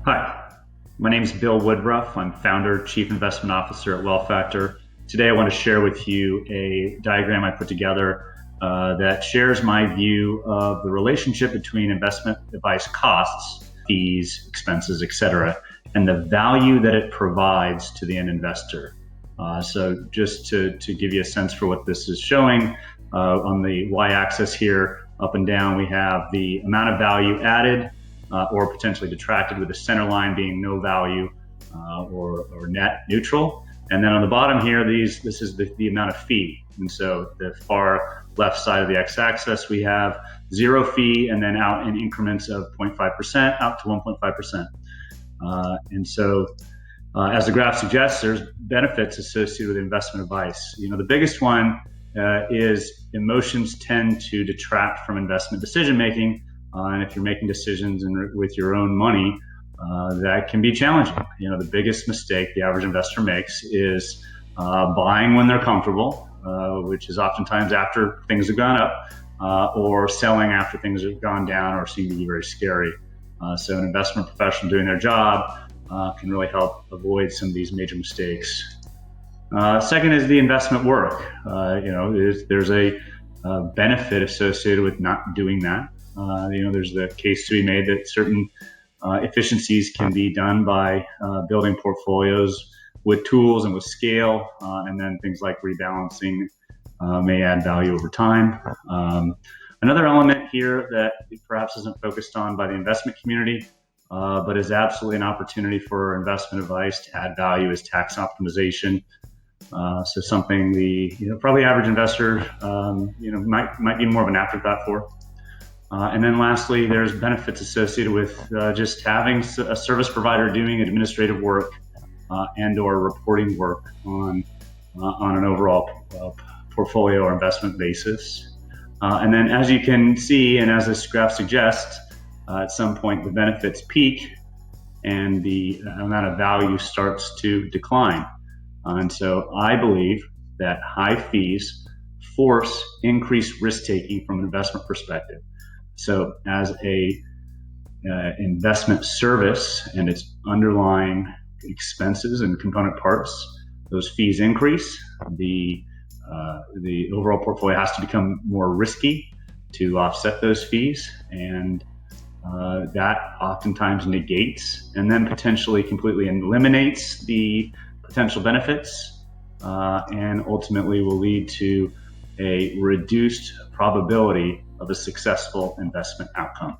Hi, my name is Bill Woodruff. I'm founder, chief investment officer at WealthFactor. Today I want to share with you a diagram I put together that shares my view of the relationship between investment advice costs, fees, expenses, etc., and the value that it provides to the end investor. So just to give you a sense for what this is showing, on the y-axis here, up and down, we have the amount of value added or potentially detracted, with the center line being no value or net neutral. And then on the bottom here, this is the amount of fee. And so the far left side of the x-axis, we have zero fee, and then out in increments of 0.5% out to 1.5%. And so as the graph suggests, there's benefits associated with investment advice. The biggest one is emotions tend to detract from investment decision making. And if you're making decisions with your own money, that can be challenging. The biggest mistake the average investor makes is buying when they're comfortable, which is oftentimes after things have gone up, or selling after things have gone down or seem to be very scary. So an investment professional doing their job can really help avoid some of these major mistakes. Second is the investment work. There's a benefit associated with not doing that. There's the case to be made that certain efficiencies can be done by building portfolios with tools and with scale, and then things like rebalancing may add value over time. Another element here that perhaps isn't focused on by the investment community, but is absolutely an opportunity for investment advice to add value, is tax optimization. So something the probably average investor might be more of an afterthought for. And then lastly, there's benefits associated with just having a service provider doing administrative work and or reporting work on an overall portfolio or investment basis. And then as you can see, and as this graph suggests, at some point the benefits peak and the amount of value starts to decline. And so I believe that high fees force increased risk-taking from an investment perspective. So as a investment service and its underlying expenses and component parts, those fees increase. The overall portfolio has to become more risky to offset those fees, and that oftentimes negates and then potentially completely eliminates the potential benefits, and ultimately will lead to a reduced probability of a successful investment outcome.